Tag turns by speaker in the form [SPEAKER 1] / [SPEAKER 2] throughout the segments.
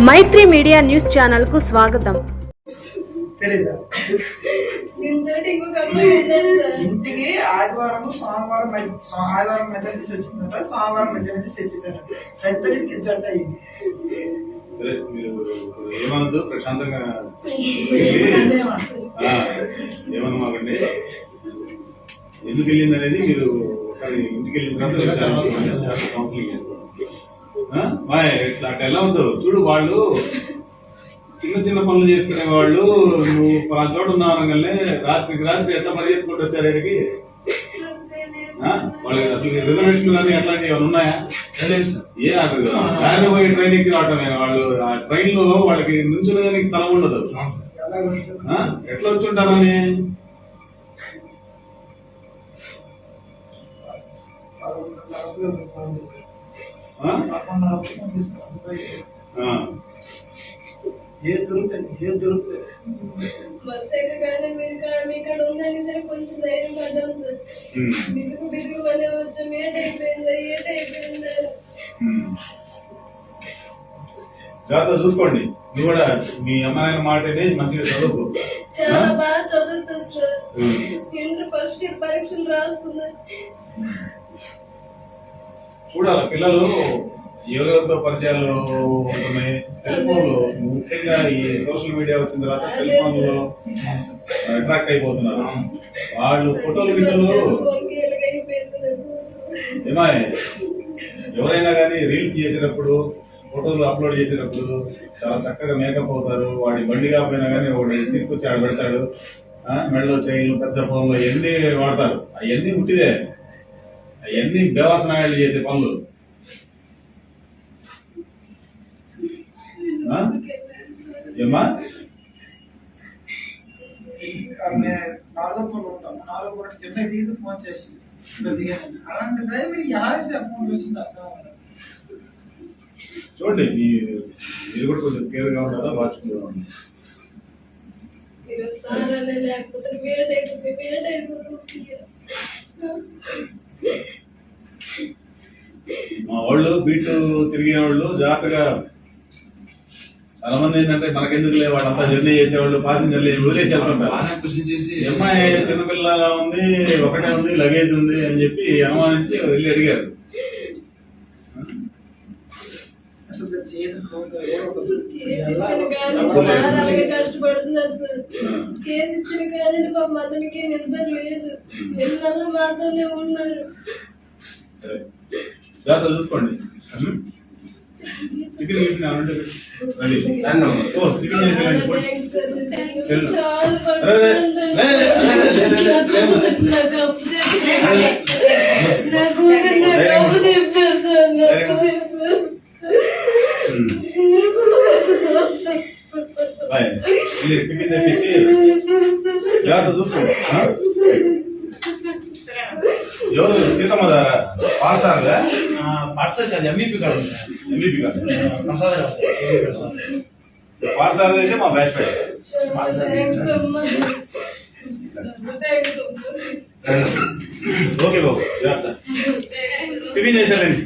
[SPEAKER 1] మైత్రి media news channel కు స్వాగతం.
[SPEAKER 2] ఇంటికి ఆదివారం సోమవారం ఆదివారం మెసేజ్ వచ్చిందట, సోమవారం మెసేజ్ వచ్చిందట. సైతడికి జంట అయింది.
[SPEAKER 3] ఏమనదు ప్రశాంతంగా ఏమన్నమాకండి. ఎందుకు వెళ్ళింది అనేది మీరు ఒకసారి ఇంటికి వెళ్ళిన తర్వాత కౌన్సిలింగ్ చేస్తారు. ఇట్లా అట్లా ఎలా వద్దు చూడు. వాళ్ళు చిన్న చిన్న పనులు చేసుకునే వాళ్ళు, నువ్వు పలానా చోటు ఉన్నావు అనగానే రాత్రికి రాత్రి ఎట్లా పరిగెత్తుకుంటూ వచ్చారు ఇక్కడికి. వాళ్ళకి అసలు రిజర్వేషన్ కానీ అట్లాంటివి ఏమైనా ఉన్నాయా? ఏ ఆయన పోయి ట్రైన్ ఎక్కి రావటమే. వాళ్ళు ఆ ట్రైన్ లో వాళ్ళకి నుంచునేదానికి స్థలం ఉండదు. ఎట్లా వచ్చి ఉంటారని
[SPEAKER 2] ఏ దొరుకుతుంది
[SPEAKER 4] బస్ ఎక్కగానే ఇక్కడ ఉందని సరే కొంచెం ధైర్యం పడ్డాం సార్. బిగుకు పడే వచ్చాం. ఏటైపోయిందా
[SPEAKER 3] జాగ్రత్త చూసుకోండి. నువ్వు కూడా మీ అమ్మాయిన మాటనే మంచిగా చదువుకో.
[SPEAKER 4] చాలా బాగా చదువుతుంది సార్. ఇంటర్ ఫస్ట్ ఇయర్ పరీక్షలు రాస్తున్నారు.
[SPEAKER 3] చూడాలి పిల్లలు ఎవరెవరితో పరిచయాలు ఉంటున్నాయి. సెల్ ఫోన్లు ముఖ్యంగా ఈ సోషల్ మీడియా వచ్చిన తర్వాత సెల్ ఫోన్లో అట్రాక్ట్ అయిపోతున్నారు. వాళ్ళు ఫోటోలు గిట్టలు ఏమాయ్ ఎవరైనా కానీ రీల్స్ చేసేటప్పుడు ఫోటోలు అప్లోడ్ చేసేటప్పుడు చాలా చక్కగా మేకప్ అవుతారు. వాడి బండి కాకపోయినా కానీ వాడు తీసుకొచ్చి ఆడ పెడతాడు. మెడలో చైన్లు పెద్ద ఫోన్లు ఎన్ని వాడతారు. అవన్నీ ఉట్టిదే. అవన్నీ బేవాసనాయాలు చేసే పనులు. ఏమా
[SPEAKER 2] నాలుగో కింద దిగి ఫోన్ చేసి అలాంటి డ్రైవర్ ఫోన్ చూసింది అర్థం.
[SPEAKER 3] చూడండి మీరు కూడా కొంచెం కేర్గా ఉండాలా, వాచుకుంటూ ఉండాలి.
[SPEAKER 4] లేకపోతే వేట్ అయిపోతుంది.
[SPEAKER 3] మా వాళ్ళు బీట్ తిరిగే వాళ్ళు జాగ్రత్తగా. చాలా మంది ఏంటంటే మనకెందుకులే వాళ్ళంతా జర్నీ చేసేవాళ్ళు పాసింజర్లు వదిలేసి వెళ్తుంటారు. అమ్మాయి చిన్నపిల్లగా ఉంది, ఒకటే ఉంది, లగేజ్ ఉంది అని చెప్పి అనుమానించి వెళ్ళి అడిగారు.
[SPEAKER 4] కష్టపడుతున్నారు సార్. కేసు ఇచ్చిన కానీ పాప అతనికి నిద్ర లేదు. నిన్న మాత్రమే ఉన్నారు.
[SPEAKER 3] జాగ్రత్త చూసుకోండి. టిఫిన్ తెప్పించి జాగ్రత్త చూసుకోండి. ఎవరు సీతమ్మ దారా పార్సల్ కాదు, ఎంఈపీ కాదు. ఎంఈపీ కాదు, పార్సల్ అయితే మా బ్యాచ్ పేరు. ఓకే బాబు జాగ్రత్త. టిఫిన్ చేశారండి.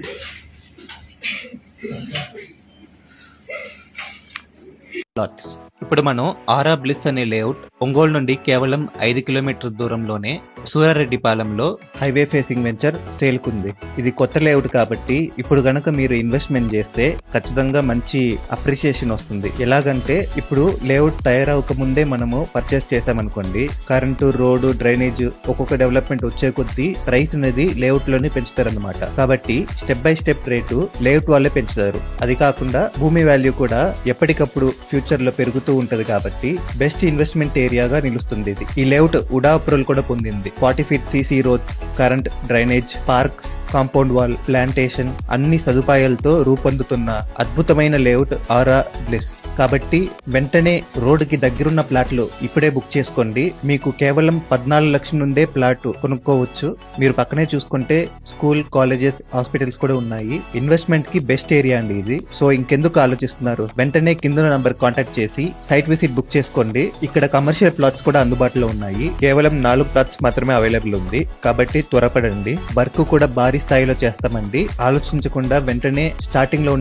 [SPEAKER 5] ప్లాట్స్. ఇప్పుడు మనం ఆరా బ్లిస్ అనే లేఅవుట్ ఒంగోలు నుండి కేవలం 5 కిలోమీటర్ల దూరంలోనే సూరారెడ్డిపాలెంలో హైవే ఫేసింగ్ వెంచర్ సేల్కుంది. ఇది కొత్త లేఅవుట్ కాబట్టి ఇప్పుడు గనక మీరు ఇన్వెస్ట్మెంట్ చేస్తే ఖచ్చితంగా మంచి అప్రిసియేషన్ వస్తుంది. ఎలాగంటే ఇప్పుడు లేఅవుట్ తయారవక ముందే మనము పర్చేస్ చేసామనుకోండి, కరెంటు, రోడ్డు, డ్రైనేజ్ ఒక్కొక్క డెవలప్మెంట్ వచ్చే కొద్దీ ప్రైస్ అనేది లేఅవుట్ లోనే పెంచుతారన్నమాట. కాబట్టి step by step rate layout వాళ్ళే పెంచుతారు. అది కాకుండా భూమి వాల్యూ కూడా ఎప్పటికప్పుడు ఫ్యూచర్ లో పెరుగుతూ ఉంటది కాబట్టి బెస్ట్ ఇన్వెస్ట్మెంట్ ఏరియాగా నిలుస్తుంది ఇది. ఈ లేఅవుట్ ఉడా అప్రూవల్ కూడా పొందింది. 40 feet CC roads, current, drainage, parks, compound wall, plantation అన్ని సదుపాయాలతో రూపొందుతున్న అద్భుతమైన లేఅవుట్ ఆరా బ్లిస్. కాబట్టి వెంటనే రోడ్డుకి దగ్గరున్న ప్లాట్లు ఇప్పుడే బుక్ చేసుకోండి. మీకు కేవలం 14 లక్షల నుండే ప్లాట్ కొనుక్కోవచ్చు. మీరు పక్కనే చూసుకుంటే స్కూల్, కాలేజెస్, హాస్పిటల్స్ కూడా ఉన్నాయి. ఇన్వెస్ట్మెంట్ కి బెస్ట్ ఏరియా అండి ఇది. సో ఇంకెందుకు ఆలోచిస్తున్నారు? వెంటనే కింద నంబర్ కాంటాక్ట్ చేసి సైట్ విజిట్ బుక్ చేసుకోండి. ఇక్కడ కమర్షియల్ ప్లాట్స్ కూడా అందుబాటులో ఉన్నాయి. కేవలం 4 ప్లాట్స్ మాత్రమే అవైలబుల్ ఉంది కాబట్టి త్వరపడండి. వర్క్ కూడా భారీ స్థాయిలో చేస్తామండి. ఆలోచించకుండా వెంటనే స్టార్టింగ్ లో